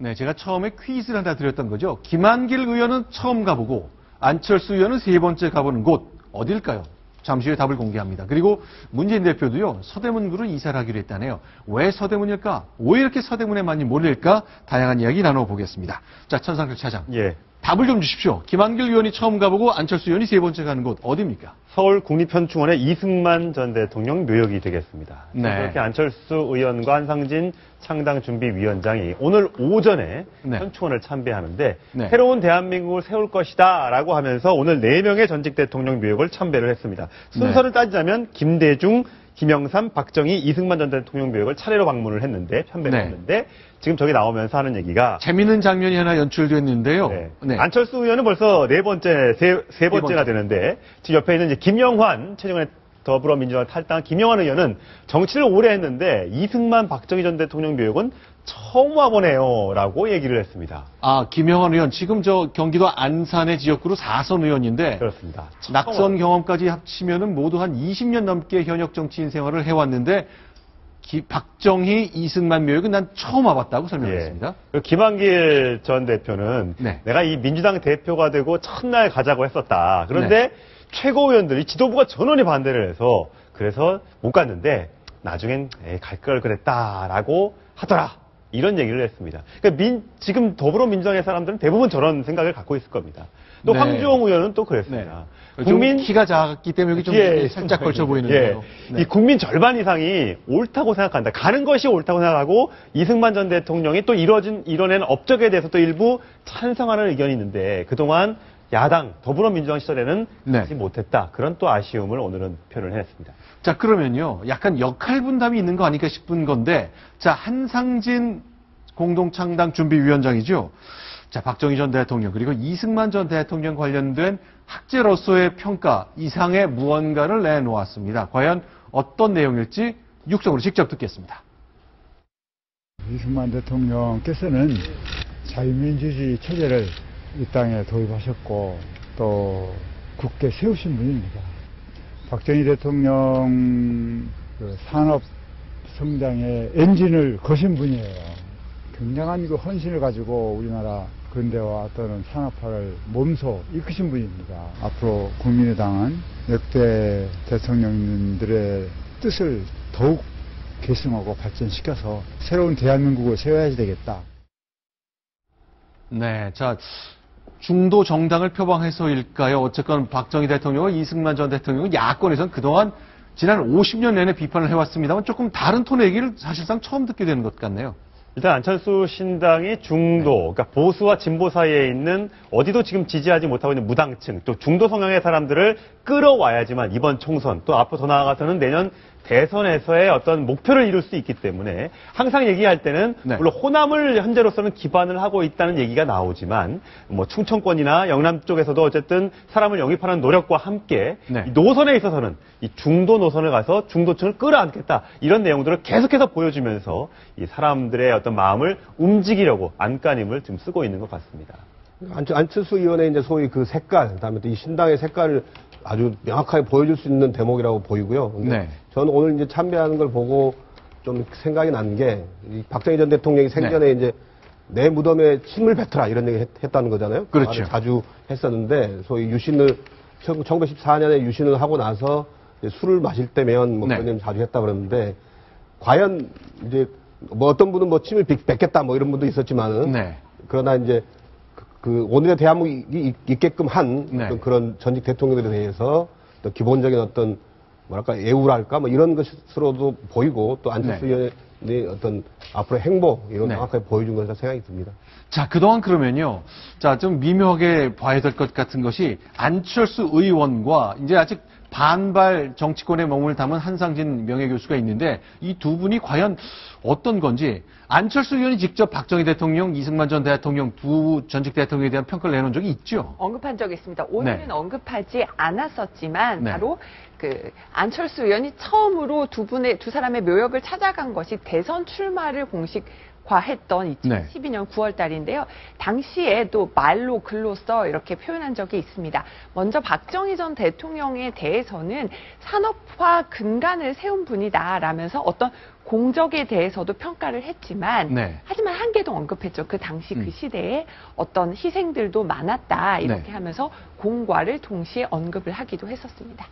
네, 제가 처음에 퀴즈를 하나 드렸던 거죠. 김한길 의원은 처음 가보고 안철수 의원은 세 번째 가보는 곳 어딜까요? 잠시 후에 답을 공개합니다. 그리고 문재인 대표도요, 서대문구를 이사를 하기로 했다네요. 왜 서대문일까? 왜 이렇게 서대문에 많이 몰릴까? 다양한 이야기 나눠보겠습니다. 자, 천상철 차장. 예. 답을 좀 주십시오. 김한길 의원이 처음 가보고 안철수 의원이 세 번째 가는 곳 어디입니까? 서울 국립현충원의 이승만 전 대통령 묘역이 되겠습니다. 네. 그렇게 안철수 의원과 한상진 창당준비위원장이 오늘 오전에 네. 현충원을 참배하는데 네. 새로운 대한민국을 세울 것이다 라고 하면서 오늘 4명의 전직 대통령 묘역을 참배를 했습니다. 순서를 따지자면 김대중, 김영삼, 박정희, 이승만 전 대통령 묘역을 차례로 방문을 했는데 참배를 네. 했는데 지금 저기 나오면서 하는 얘기가 재밌는 장면이 하나 연출됐는데요. 네. 네. 안철수 의원은 벌써 세 번째가 되는데 지금 옆에 있는 이제 김영환 최근에 더불어민주당 탈당한 김영환 의원은 정치를 오래 했는데 이승만 박정희 전 대통령 묘역은 처음 와보네요라고 얘기를 했습니다. 아, 김영환 의원 지금 저 경기도 안산의 지역구로 4선 의원인데 그렇습니다. 낙선 경험까지 합치면은 모두 한 20년 넘게 현역 정치인 생활을 해왔는데 박정희, 이승만 묘역은 난 처음 와봤다고 설명했습니다. 예. 김한길 전 대표는 네. 내가 이 민주당 대표가 되고 첫날 가자고 했었다. 그런데 최고위원들이 지도부가 전원이 반대를 해서 그래서 못 갔는데 나중엔 갈 걸 그랬다라고 하더라. 이런 얘기를 했습니다. 그러니까 지금 더불어민주당의 사람들은 대부분 저런 생각을 갖고 있을 겁니다. 또 네. 황주영 의원은 또 그랬습니다. 국민 키가 작기 때문에 여기 좀 살짝 걸쳐 보이는데요. 이 국민 절반 이상이 옳다고 생각한다. 가는 것이 옳다고 생각하고 이승만 전 대통령이 또 이뤄낸 업적에 대해서 또 일부 찬성하는 의견이 있는데 그동안 야당 더불어민주당 시절에는 하지 못했다. 그런 또 아쉬움을 오늘은 표현을 했습니다. 자, 그러면요. 약간 역할 분담이 있는 거 아닐까 싶은 건데, 자, 한상진 공동창당준비위원장이죠. 자, 박정희 전 대통령 그리고 이승만 전 대통령 관련된 학제로서의 평가 이상의 무언가를 내놓았습니다. 과연 어떤 내용일지 육성으로 직접 듣겠습니다. 이승만 대통령께서는 자유민주주의 체제를 이 땅에 도입하셨고 또 굳게 세우신 분입니다. 박정희 대통령 산업 성장의 엔진을 거신 분이에요. 굉장한 그 헌신을 가지고 우리나라 근대화 또는 산업화를 몸소 이끄신 분입니다. 앞으로 국민의당은 역대 대통령님들의 뜻을 더욱 계승하고 발전시켜서 새로운 대한민국을 세워야 되겠다. 네, 자, 중도 정당을 표방해서일까요? 어쨌건 박정희 대통령과 이승만 전 대통령은 야권에서는 그동안 지난 50년 내내 비판을 해왔습니다만 조금 다른 톤의 얘기를 사실상 처음 듣게 되는 것 같네요. 일단 안철수 신당이 중도, 그러니까 보수와 진보 사이에 있는 어디도 지금 지지하지 못하고 있는 무당층, 또 중도 성향의 사람들을 끌어와야지만 이번 총선, 또 앞으로 더 나아가서는 내년 대선에서의 어떤 목표를 이룰 수 있기 때문에 항상 얘기할 때는 물론 호남을 현재로서는 기반을 하고 있다는 얘기가 나오지만 뭐 충청권이나 영남 쪽에서도 어쨌든 사람을 영입하는 노력과 함께 이 노선에 있어서는 이 중도 노선을 가서 중도층을 끌어안겠다 이런 내용들을 계속해서 보여주면서 이 사람들의 어떤 마음을 움직이려고 안간힘을 지금 쓰고 있는 것 같습니다. 안철수 의원의 이제 소위 그 색깔, 그다음에 또 이 신당의 색깔을 아주 명확하게 보여줄 수 있는 대목이라고 보이고요. 저는 오늘 이제 참배하는 걸 보고 좀 생각이 난 게, 박정희 전 대통령이 생전에 이제 내 무덤에 침을 뱉어라 이런 얘기 했다는 거잖아요. 그렇죠. 자주 했었는데, 소위 유신을, 1914년에 유신을 하고 나서 술을 마실 때면 뭐 그런 얘기 자주 했다 그러는데, 과연 이제 뭐 어떤 분은 뭐 침을 뱉겠다 뭐 이런 분도 있었지만은, 그러나 이제 그 오늘의 대한민국이 있게끔 한 그런 전직 대통령들에 대해서 또 기본적인 어떤 뭐랄까 예우랄까 뭐 이런 것으로도 보이고 또 안철수 의원의 어떤 앞으로의 행보 이런 정확하게 보여준 것이라 생각이 듭니다. 자, 그동안 그러면요. 자, 좀 미묘하게 봐야 될 것 같은 것이 안철수 의원과 이제 아직 반발 정치권의 몸을 담은 한상진 명예교수가 있는데 이 두 분이 과연 어떤 건지 안철수 의원이 직접 박정희 대통령, 이승만 전 대통령 두 전직 대통령에 대한 평가를 내놓은 적이 있죠. 언급한 적이 있습니다. 오늘은 언급하지 않았었지만 바로 그 안철수 의원이 처음으로 두 사람의 묘역을 찾아간 것이 대선 출마를 공식화했던 2012년 9월 달인데요. 당시에 또 말로 글로써 이렇게 표현한 적이 있습니다. 먼저 박정희 전 대통령에 대해서는 산업화 근간을 세운 분이다라면서 어떤 공적에 대해서도 평가를 했지만 네. 하지만 한계도 언급했죠. 그 당시 그 시대에 어떤 희생들도 많았다 이렇게 네. 하면서 공과를 동시에 언급을 하기도 했었습니다.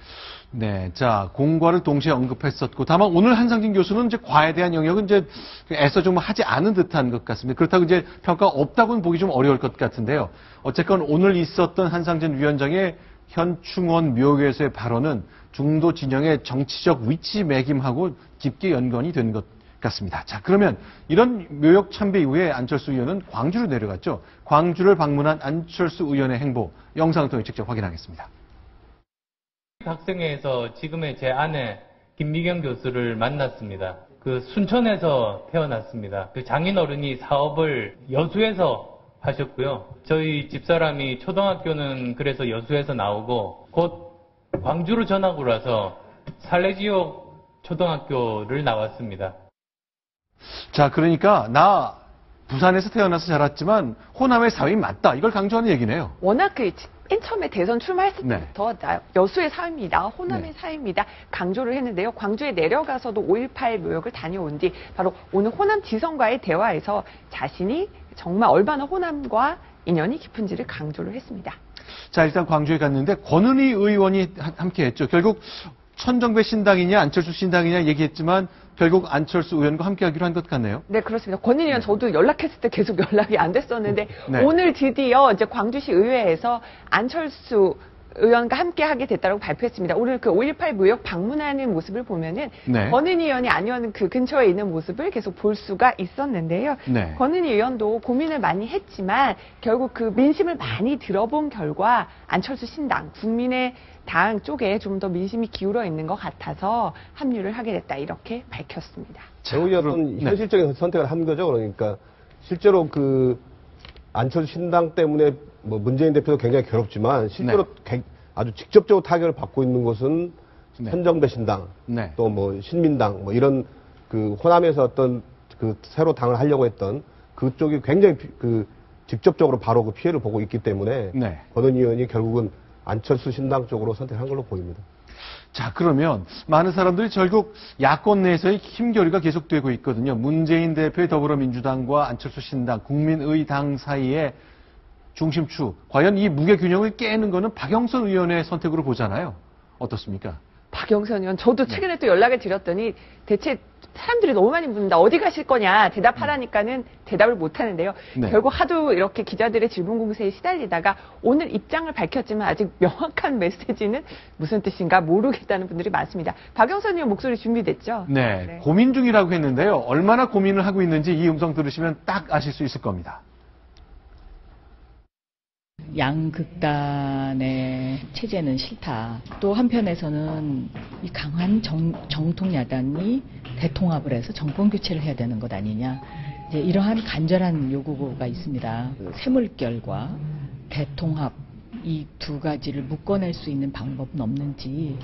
네, 자 공과를 동시에 언급했었고 다만 오늘 한상진 교수는 이제 과에 대한 영역은 이제 애써 좀 하지 않은 듯한 것 같습니다. 그렇다고 이제 평가 없다고는 보기 좀 어려울 것 같은데요. 어쨌건 오늘 있었던 한상진 위원장의 현충원 묘교에서의 발언은 중도 진영의 정치적 위치 매김하고 깊게 연관이 된 것 같습니다. 자, 그러면 이런 묘역 참배 이후에 안철수 의원은 광주로 내려갔죠. 광주를 방문한 안철수 의원의 행보 영상을 통해 직접 확인하겠습니다. 학생회에서 지금의 제 아내 김미경 교수를 만났습니다. 그 순천에서 태어났습니다. 그 장인어른이 사업을 여수에서 하셨고요. 저희 집사람이 초등학교는 그래서 여수에서 나오고 곧 광주로 전학을 와서 산례지역 초등학교를 나왔습니다. 자, 그러니까 나 부산에서 태어나서 자랐지만 호남의 사위 맞다. 이걸 강조하는 얘기네요. 워낙 맨 처음에 대선 출마했을 네. 때부터 나 여수의 사위입니다. 호남의 네. 사위입니다. 강조를 했는데요. 광주에 내려가서도 5.18 묘역을 다녀온 뒤 바로 오늘 호남 지성과의 대화에서 자신이 정말 얼마나 호남과 인연이 깊은지를 강조를 했습니다. 자, 일단 광주에 갔는데 권은희 의원이 함께 했죠. 결국 천정배 신당이냐 안철수 신당이냐 얘기했지만 결국 안철수 의원과 함께 하기로 한 것 같네요. 네, 그렇습니다. 권은희 의원 저도 연락했을 때 계속 연락이 안 됐었는데 네. 오늘 드디어 이제 광주시 의회에서 안철수 의원과 함께 하게 됐다고 발표했습니다. 오늘 그 5.18 무역 방문하는 모습을 보면은 네. 권은희 의원이 아니면 그 근처에 있는 모습을 계속 볼 수가 있었는데요. 네. 권은희 의원도 고민을 많이 했지만 결국 그 민심을 많이 들어본 결과 안철수 신당, 국민의당 쪽에 좀 더 민심이 기울어 있는 것 같아서 합류를 하게 됐다 이렇게 밝혔습니다. 오히려 어떤 네. 현실적인 선택을 한 거죠. 그러니까 실제로 그 안철수 신당 때문에 뭐 문재인 대표도 굉장히 괴롭지만 실제로 아주 직접적으로 타격을 받고 있는 곳은 네. 천정배 신당, 네. 또 뭐 신민당, 뭐 이런 그 호남에서 어떤 그 새로 당을 하려고 했던 그쪽이 굉장히 그 직접적으로 바로 그 피해를 보고 있기 때문에 네. 권은희 의원이 결국은 안철수 신당 쪽으로 선택한 걸로 보입니다. 자, 그러면 많은 사람들이 결국 야권 내에서의 힘겨루가 계속되고 있거든요. 문재인 대표의 더불어민주당과 안철수 신당, 국민의당 사이에 중심축, 과연 이 무게균형을 깨는 거는 박영선 의원의 선택으로 보잖아요. 어떻습니까? 박영선 의원, 저도 최근에 또 연락을 드렸더니 대체 사람들이 너무 많이 묻는다. 어디 가실 거냐 대답하라니까는 대답을 못 하는데요. 네. 결국 하도 이렇게 기자들의 질문 공세에 시달리다가 오늘 입장을 밝혔지만 아직 명확한 메시지는 무슨 뜻인가 모르겠다는 분들이 많습니다. 박영선 의원 목소리 준비됐죠? 네, 네. 고민 중이라고 했는데요. 얼마나 고민을 하고 있는지 이 음성 들으시면 딱 아실 수 있을 겁니다. 양극단의 체제는 싫다. 또 한편에서는 이 강한 정통 야당이 대통합을 해서 정권 교체를 해야 되는 것 아니냐. 이제 이러한 간절한 요구가 있습니다. 새물결과 대통합 이 두 가지를 묶어낼 수 있는 방법은 없는지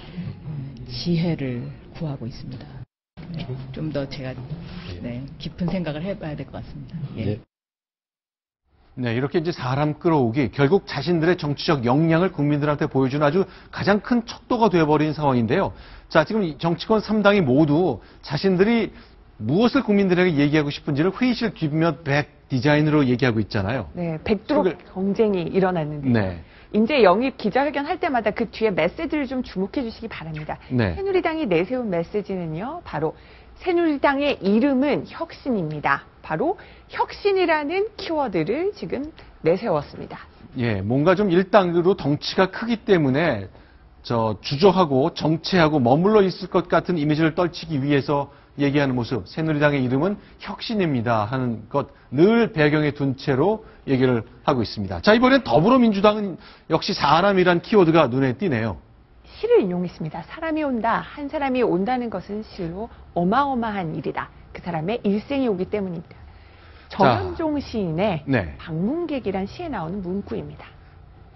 지혜를 구하고 있습니다. 좀 더 제가 깊은 생각을 해봐야 될 것 같습니다. 예. 네, 이렇게 이제 사람 끌어오기, 결국 자신들의 정치적 역량을 국민들한테 보여주는 아주 가장 큰 척도가 되어버린 상황인데요. 자, 지금 이 정치권 3당이 모두 자신들이 무엇을 국민들에게 얘기하고 싶은지를 회의실 뒷면 백 디자인으로 얘기하고 있잖아요. 네, 백두로 경쟁이 일어났는데. 네. 이제 영입 기자회견 할 때마다 그 뒤에 메시지를 좀 주목해 주시기 바랍니다. 네. 새누리당이 내세운 메시지는요, 바로 새누리당의 이름은 혁신입니다. 바로 혁신이라는 키워드를 지금 내세웠습니다. 예, 뭔가 좀 일당으로 덩치가 크기 때문에 주저하고 정체하고 머물러 있을 것 같은 이미지를 떨치기 위해서 얘기하는 모습, 새누리당의 이름은 혁신입니다 하는 것 늘 배경에 둔 채로 얘기를 하고 있습니다. 자, 이번엔 더불어민주당은 역시 사람이란 키워드가 눈에 띄네요. 시를 인용했습니다. 사람이 온다, 한 사람이 온다는 것은 실로 어마어마한 일이다. 그 사람의 일생이 오기 때문입니다. 정현종 시인의 네. 방문객이란 시에 나오는 문구입니다.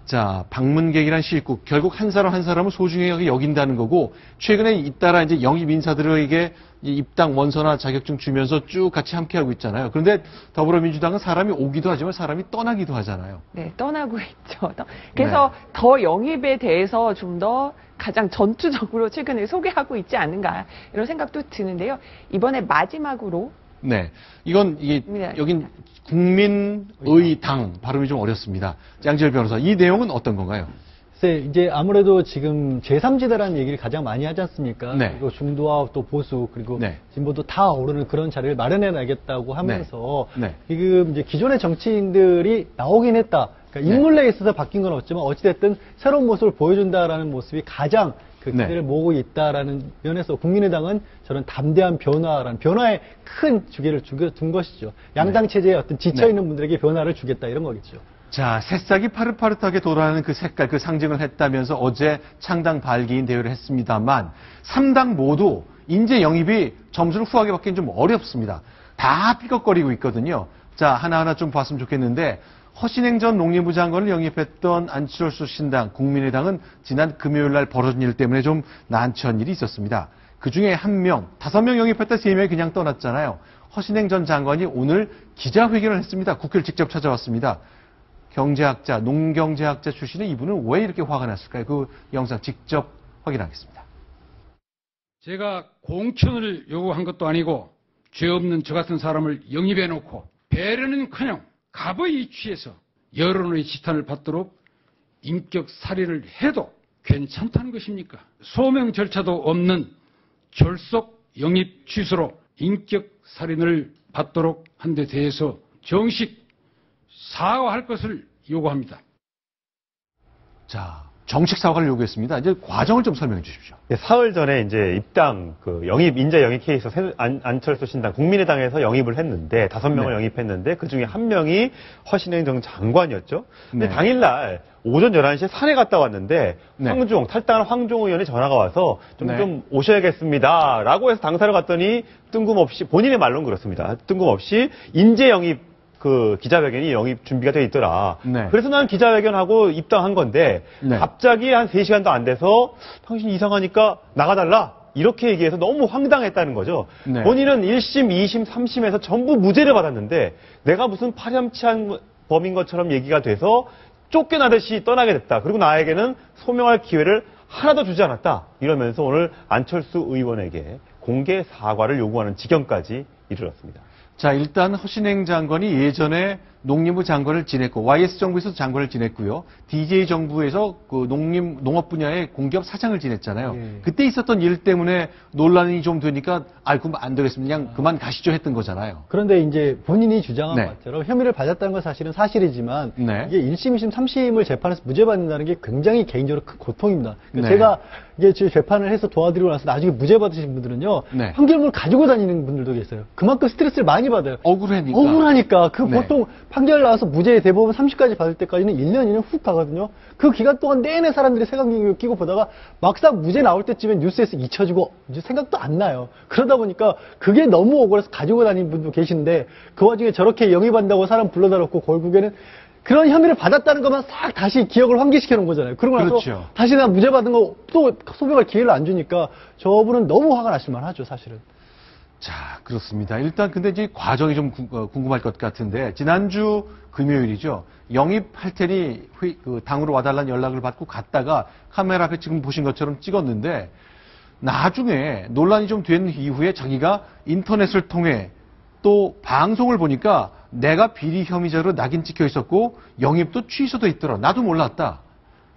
자, 방문객이란 시입국, 결국 한 사람 한 사람을 소중하게 여긴다는 거고, 최근에 잇따라 이제 영입 인사들에게 입당 원서나 자격증 주면서 쭉 같이 함께하고 있잖아요. 그런데 더불어민주당은 사람이 오기도 하지만 사람이 떠나기도 하잖아요. 네, 떠나고 있죠. 그래서 더 영입에 대해서 좀 더 가장 전투적으로 최근에 소개하고 있지 않은가 이런 생각도 드는데요. 이번에 마지막으로 네, 이건 이게 여긴 국민의당 발음이 좀 어렵습니다. 양지열 변호사, 이 내용은 어떤 건가요? 이제 아무래도 지금 제3지대라는 얘기를 가장 많이 하지 않습니까? 네. 그리고 중도와 또 보수 그리고 네. 진보도 다 어우르는 그런 자리를 마련해 나겠다고 하면서 네. 지금 이제 기존의 정치인들이 나오긴 했다. 그러니까 인물에 있어서 바뀐 건 없지만 어찌됐든 새로운 모습을 보여준다라는 모습이 가장 그 기대를 모으고 있다라는 면에서 국민의당은 저는 담대한 변화라는 변화에 큰 주기를 둔 것이죠. 양당 체제에 어떤 지쳐 있는 분들에게 변화를 주겠다 이런 거겠죠. 자, 새싹이 파릇파릇하게 돌아가는 그 색깔, 그 상징을 했다면서 어제 창당 발기인 대회를 했습니다만 3당 모두 인재 영입이 점수를 후하게 받기는 좀 어렵습니다. 다 삐걱거리고 있거든요. 자, 하나하나 좀 봤으면 좋겠는데 허신행 전 농림부 장관을 영입했던 안철수 신당, 국민의당은 지난 금요일 날 벌어진 일 때문에 좀 난처한 일이 있었습니다. 그중에 1명, 5명 영입했다 3명이 그냥 떠났잖아요. 허신행 전 장관이 오늘 기자회견을 했습니다. 국회를 직접 찾아왔습니다. 경제학자, 농경제학자 출신의 이분은 왜 이렇게 화가 났을까요? 그 영상 직접 확인하겠습니다. 제가 공천을 요구한 것도 아니고 죄 없는 저 같은 사람을 영입해놓고 배려는커녕 갑의 취해서 여론의 지탄을 받도록 인격살인을 해도 괜찮다는 것입니까? 소명 절차도 없는 졸속 영입 취소로 인격살인을 받도록 한 데 대해서 정식 사과할 것을 요구합니다. 자, 정식 사과를 요구했습니다. 이제 과정을 좀 설명해 주십시오. 사흘 전에 이제 입당, 인재 영입 케이스 안철수 신당, 국민의당에서 영입을 했는데, 5명을 영입했는데, 그 중에 1명이 허신행 전 장관이었죠. 근데 당일날 오전 11시에 산에 갔다 왔는데, 탈당한 황종 의원의 전화가 와서 좀 오셔야겠습니다. 라고 해서 당사를 갔더니 뜬금없이, 본인의 말로는 그렇습니다. 뜬금없이 인재 영입 기자회견이 영입 준비가 돼 있더라. 그래서 난 기자회견하고 입당한 건데, 갑자기 한 3시간도 안 돼서, 당신 이상하니까 나가달라. 이렇게 얘기해서 너무 황당했다는 거죠. 본인은 1심, 2심, 3심에서 전부 무죄를 받았는데, 내가 무슨 파렴치한 범인 것처럼 얘기가 돼서 쫓겨나듯이 떠나게 됐다. 그리고 나에게는 소명할 기회를 하나도 주지 않았다. 이러면서 오늘 안철수 의원에게 공개 사과를 요구하는 지경까지 이르렀습니다. 자, 일단 허신행 장관이 예전에 농림부 장관을 지냈고 YS정부에서 장관을 지냈고요. DJ정부에서 그 농업 분야의 공기업 사장을 지냈잖아요. 그때 있었던 일 때문에 논란이 좀 되니까 그럼 안 되겠습니다. 그냥 그만 가시죠 했던 거잖아요. 그런데 이제 본인이 주장한 것처럼 혐의를 받았다는 건 사실은 사실이지만 이게 1심, 2심, 3심을 재판에서 무죄 받는다는 게 굉장히 개인적으로 큰 고통입니다. 그러니까 제가 이게 재판을 해서 도와드리고 나서 나중에 무죄 받으신 분들은요. 판결문을 가지고 다니는 분들도 계세요. 그만큼 스트레스를 많이 받아요. 억울하니까. 보통 판결 나와서 무죄 대법원 30까지 받을 때까지는 1년, 2년 훅 가거든요. 그 기간 동안 내내 사람들이 색안경을 끼고 보다가 막상 무죄 나올 때쯤엔 뉴스에서 잊혀지고 이제 생각도 안 나요. 그러다 보니까 그게 너무 억울해서 가지고 다니는 분도 계신데 그 와중에 저렇게 영입한다고 사람 불러다 놓고 결국에는 그런 혐의를 받았다는 것만 싹 다시 기억을 환기시켜 놓은 거잖아요. 그러고 나서 다시 나 무죄 받은 거 또 소명할 기회를 안 주니까 저분은 너무 화가 나실만 하죠, 사실은. 자, 그렇습니다. 일단 근데 이제 과정이 좀 궁금할 것 같은데 지난주 금요일이죠. 영입할 테니 당으로 와달라는 연락을 받고 갔다가 카메라 앞에 지금 보신 것처럼 찍었는데 나중에 논란이 좀 된 이후에 자기가 인터넷을 통해 또 방송을 보니까 내가 비리 혐의자로 낙인 찍혀 있었고 영입도 취소돼 있더라. 나도 몰랐다.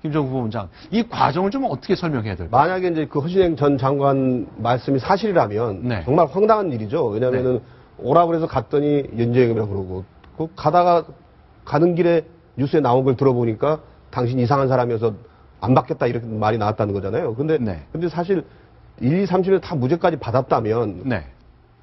김정국 부원장, 이 과정을 좀 어떻게 설명해야 될까요? 만약에 이제 그 허신행 전 장관 말씀이 사실이라면 정말 황당한 일이죠. 왜냐하면은 오라고 그래서 갔더니 연재영입이라고 그러고 가는 길에 뉴스에 나온 걸 들어보니까 당신 이상한 사람이어서 안 받겠다 이렇게 말이 나왔다는 거잖아요. 근데 사실 1, 2, 3심에서 다 무죄까지 받았다면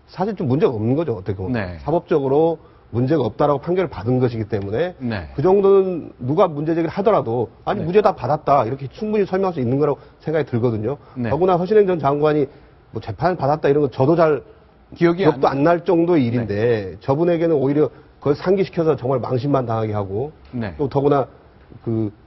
사실 좀 문제가 없는 거죠. 어떻게 보면 사법적으로 문제가 없다라고 판결을 받은 것이기 때문에 그 정도는 누가 문제 제기를 하더라도 무죄 다 받았다 이렇게 충분히 설명할 수 있는 거라고 생각이 들거든요. 더구나 허신행 전 장관이 뭐 재판을 받았다 이런 거 저도 잘 기억도 안 날 정도의 일인데 저분에게는 오히려 그걸 상기시켜서 정말 망신만 당하게 하고 또 더구나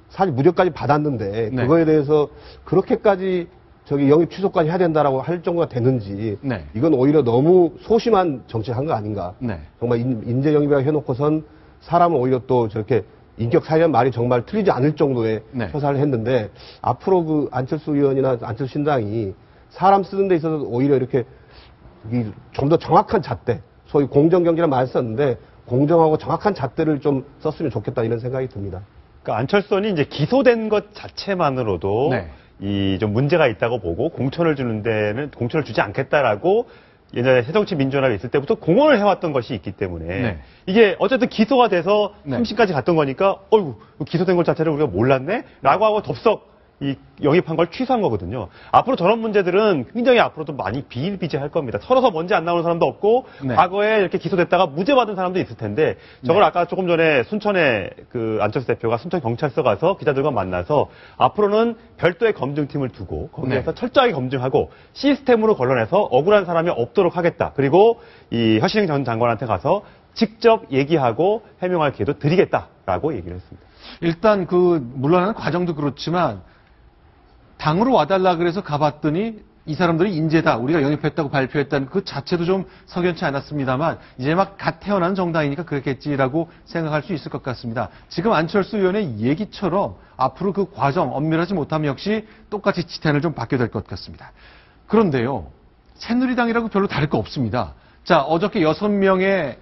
사실 무죄까지 받았는데 그거에 대해서 그렇게까지 영입 취소까지 해야 된다라고 할 정도가 됐는지 이건 오히려 너무 소심한 정치를 한 거 아닌가. 정말 인재 영입이라고 해놓고선 사람을 오히려 또 저렇게 인격살이라는 말이 정말 틀리지 않을 정도의 네. 처사를 했는데 앞으로 그 안철수 의원이나 안철수 신당이 사람 쓰는 데 있어서 오히려 이렇게 좀 더 정확한 잣대, 소위 공정경제라는 말을 썼는데 공정하고 정확한 잣대를 좀 썼으면 좋겠다 이런 생각이 듭니다. 그러니까 안철수 의원이 이제 기소된 것 자체만으로도 네. 이 좀 문제가 있다고 보고 공천을 주는 데는 공천을 주지 않겠다라고 예전에 새정치민주연합이 있을 때부터 공언을 해왔던 것이 있기 때문에 네. 이게 어쨌든 기소가 돼서 네. 3심까지 갔던 거니까 어이구 기소된 것 자체를 우리가 몰랐네? 라고 하고 덥석 이 영입한 걸 취소한 거거든요. 앞으로 저런 문제들은 굉장히 앞으로도 많이 비일비재할 겁니다. 서러서 먼지 안 나오는 사람도 없고 네. 과거에 이렇게 기소됐다가 무죄 받은 사람도 있을 텐데 저걸 네. 아까 조금 전에 순천에 그 안철수 대표가 순천 경찰서 가서 기자들과 만나서 앞으로는 별도의 검증팀을 두고 거기에서 네. 철저하게 검증하고 시스템으로 걸러내서 억울한 사람이 없도록 하겠다. 그리고 이 허신행 전 장관한테 가서 직접 얘기하고 해명할 기회도 드리겠다라고 얘기를 했습니다. 일단 그 물러나는 과정도 그렇지만 당으로 와달라 그래서 가봤더니 이 사람들이 인재다, 우리가 영입했다고 발표했다는 그 자체도 좀 석연치 않았습니다만 이제 막 갓 태어난 정당이니까 그렇겠지라고 생각할 수 있을 것 같습니다. 지금 안철수 의원의 얘기처럼 앞으로 그 과정 엄밀하지 못하면 역시 똑같이 지탄을 좀 받게 될 것 같습니다. 그런데요, 새누리당이라고 별로 다를 거 없습니다. 자, 어저께 6명의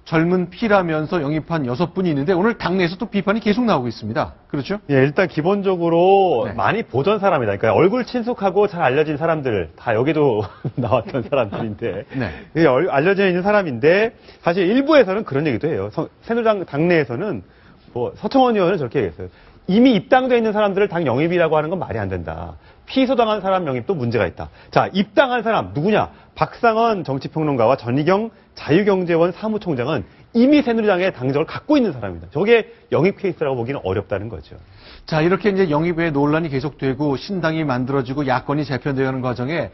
젊은 피라면서 영입한 6분이 있는데 오늘 당내에서 또 비판이 계속 나오고 있습니다. 그렇죠? 예, 일단 기본적으로 네. 많이 보던 사람이다. 그러니까 얼굴 친숙하고 잘 알려진 사람들, 다 여기도 나왔던 사람들인데, 네. 예, 알려져 있는 사람인데, 사실 일부에서는 그런 얘기도 해요. 새누리당 당내에서는 뭐 서청원 의원은 저렇게 얘기했어요. 이미 입당돼 있는 사람들을 당 영입이라고 하는 건 말이 안 된다. 피소당한 사람 영입도 문제가 있다. 자, 입당한 사람 누구냐? 박상원 정치평론가와 전희경 자유경제원 사무총장은 이미 새누리당의 당적을 갖고 있는 사람입니다. 저게 영입 케이스라고 보기는 어렵다는 거죠. 자, 이렇게 이제 영입의 논란이 계속되고 신당이 만들어지고 야권이 재편되어가는 과정에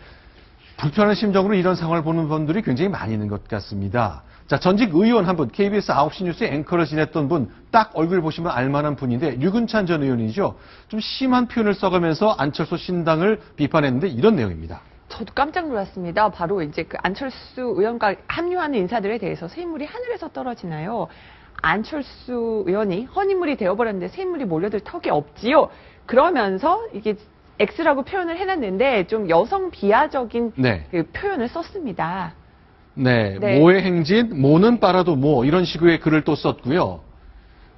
불편한 심정으로 이런 상황을 보는 분들이 굉장히 많이 있는 것 같습니다. 자, 전직 의원 한 분, KBS 9시 뉴스 앵커를 지냈던 분, 딱 얼굴 보시면 알만한 분인데 류근찬 전 의원이죠. 좀 심한 표현을 써가면서 안철수 신당을 비판했는데 이런 내용입니다. 저도 깜짝 놀랐습니다. 바로 이제 그 안철수 의원과 합류하는 인사들에 대해서 새 인물이 하늘에서 떨어지나요? 안철수 의원이 헌인물이 되어버렸는데 새 인물이 몰려들 턱이 없지요. 그러면서 이게 X라고 표현을 해놨는데 좀 여성 비하적인 네. 그 표현을 썼습니다. 네, 네. 모의 행진, 모는 빨아도 모 이런 식의 글을 또 썼고요.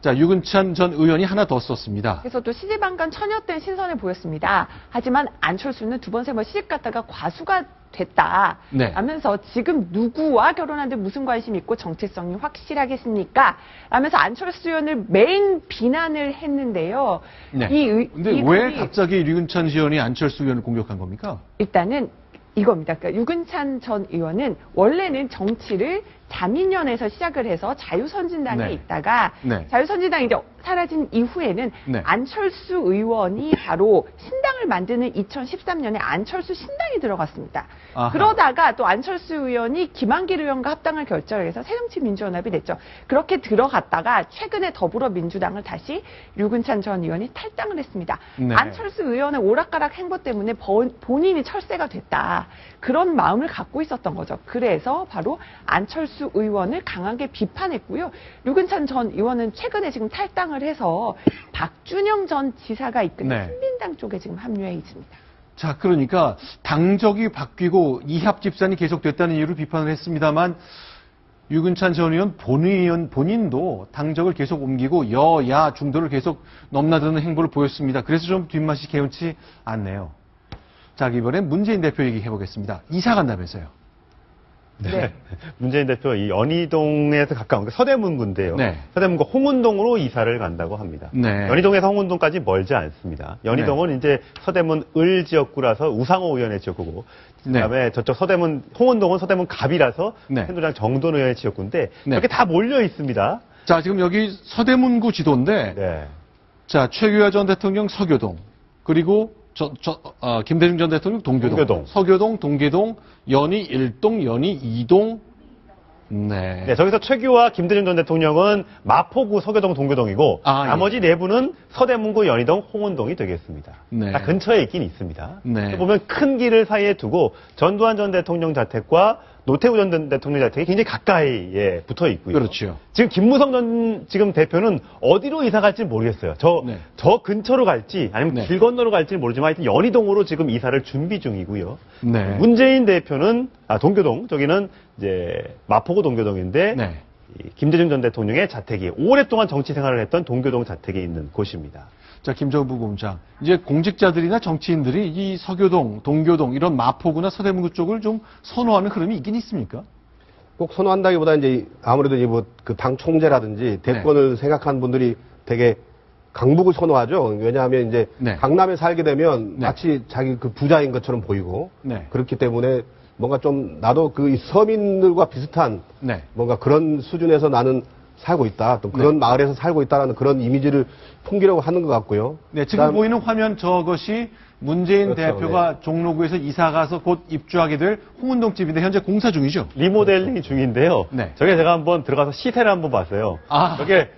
자, 유근찬 전 의원이 하나 더 썼습니다. 그래서 또 시집안간 처녀된 신선해 보였습니다. 하지만 안철수는 두 번, 세 번 시집 갔다가 과수가 됐다. 네. 라면서 지금 누구와 결혼하는데 무슨 관심 있고 정체성이 확실하겠습니까? 라면서 안철수 의원을 맹 비난을 했는데요. 네. 근데 이 왜 글이 갑자기 류근찬 의원이 안철수 의원을 공격한 겁니까? 일단은 이겁니다. 그러니까 유근찬 전 의원은 원래는 정치를 자민련에서 시작을 해서 자유선진당에 네. 있다가 네. 자유선진당이 이제 사라진 이후에는 네. 안철수 의원이 바로 신당을 만드는 2013년에 안철수 신당이 들어갔습니다. 아하. 그러다가 또 안철수 의원이 김한길 의원과 합당을 결정해서 새정치민주연합이 됐죠. 그렇게 들어갔다가 최근에 더불어민주당을 다시 류근찬 전 의원이 탈당을 했습니다. 네. 안철수 의원의 오락가락 행보 때문에 본인이 철새가 됐다. 그런 마음을 갖고 있었던 거죠. 그래서 바로 안철수 의원을 강하게 비판했고요. 류근찬 전 의원은 최근에 지금 탈당을 해서 박준영 전 지사가 이끄는 네. 신민당 쪽에 지금 합류해 있습니다. 자, 그러니까 당적이 바뀌고 이합 집산이 계속됐다는 이유로 비판을 했습니다만 유근찬 전 의원 본인도 당적을 계속 옮기고 여야 중도를 계속 넘나드는 행보를 보였습니다. 그래서 좀 뒷맛이 개운치 않네요. 자, 이번엔 문재인 대표 얘기해 보겠습니다. 이사 간다면서요. 네. 문재인 대표 이 연희동에서 가까운 서대문구인데요. 네. 서대문구 홍은동으로 이사를 간다고 합니다. 네. 연희동에서 홍은동까지 멀지 않습니다. 연희동은 이제 서대문 을 지역구라서 우상호 의원의 지역구고, 그다음에 저쪽 서대문 홍은동은 서대문 갑이라서 네. 새누리당 정돈 의원의 지역구인데 네. 이렇게 다 몰려 있습니다. 자, 지금 여기 서대문구 지도인데, 네. 자, 최규하 전 대통령 서교동, 그리고 김대중 전 대통령 동교동, 서교동, 동계동, 연희 1동, 연희 2동. 네. 네, 저기서 최규와 김대중 전 대통령은 마포구 서교동, 동교동이고 나머지 네 분은 서대문구, 연희동, 홍은동이 되겠습니다. 네. 다 근처에 있긴 있습니다. 네. 보면 큰 길을 사이에 두고 전두환 전 대통령 자택과 노태우 전 대통령 자택이 굉장히 가까이에 붙어 있고요. 그렇죠. 지금 김무성 전 지금 대표는 어디로 이사 갈지 모르겠어요. 저 근처로 갈지 아니면 길 건너로 갈지는 모르지만 하여튼 연희동으로 지금 이사를 준비 중이고요. 문재인 대표는 동교동, 저기는 이제 마포구 동교동인데 김대중 전 대통령의 자택이 오랫동안 정치 생활을 했던 동교동 자택에 있는 곳입니다. 자, 김정부 부부장. 이제 공직자들이나 정치인들이 이 서교동, 동교동 이런 마포구나 서대문구 쪽을 좀 선호하는 흐름이 있긴 있습니까? 꼭 선호한다기보다 이제 아무래도 그 당 총재라든지 대권을 생각하는 분들이 되게 강북을 선호하죠. 왜냐하면 이제 강남에 살게 되면 마치 자기 그 부자인 것처럼 보이고 그렇기 때문에 뭔가 좀 나도 그 서민들과 비슷한 뭔가 그런 수준에서 나는 살고 있다. 또 그런 마을에서 살고 있다라는 그런 이미지를 풍기려고 하는 것 같고요. 네, 지금 보이는 화면 저것이 문재인 대표가 종로구에서 이사 가서 곧 입주하게 될 홍은동 집인데 현재 공사 중이죠. 리모델링 중인데요. 저게 제가 한번 들어가서 시세를 한번 봤어요. 저게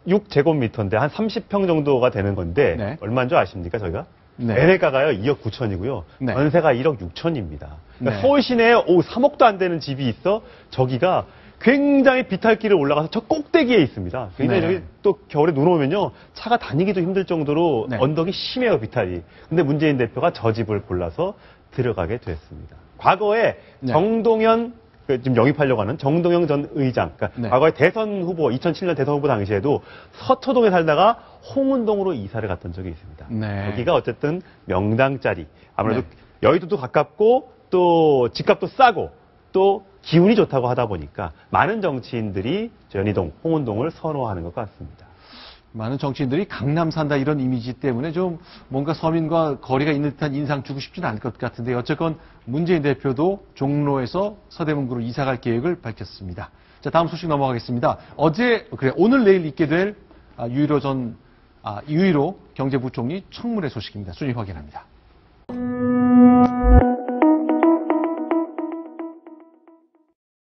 106제곱미터인데 한 30평 정도가 되는 건데 얼마인 줄 아십니까, 저희가? 매매가가요 2억 9천이고요. 전세가 1억 6천입니다. 그러니까 서울 시내에 3억도 안 되는 집이 있어. 저기가 굉장히 비탈길을 올라가서 저 꼭대기에 있습니다. 굉장히 저기 또 겨울에 눈 오면요 차가 다니기도 힘들 정도로 언덕이 심해요, 비탈이. 근데 문재인 대표가 저 집을 골라서 들어가게 됐습니다. 과거에 정동현 지금 영입하려고 하는 정동영 전 의장, 그러니까 과거에 대선 후보 2007년 대선 후보 당시에도 서초동에 살다가 홍은동으로 이사를 갔던 적이 있습니다. 여기가 어쨌든 명당 자리, 아무래도 여의도도 가깝고 또 집값도 싸고 또 기운이 좋다고 하다 보니까 많은 정치인들이 연희동, 홍은동을 선호하는 것 같습니다. 많은 정치인들이 강남 산다 이런 이미지 때문에 좀 뭔가 서민과 거리가 있는 듯한 인상 주고 싶지는 않을 것 같은데 어쨌건 문재인 대표도 종로에서 서대문구로 이사갈 계획을 밝혔습니다. 자, 다음 소식 넘어가겠습니다. 오늘 내일 있게 될 유일호 경제부총리 청문회 소식입니다. 순위 확인합니다.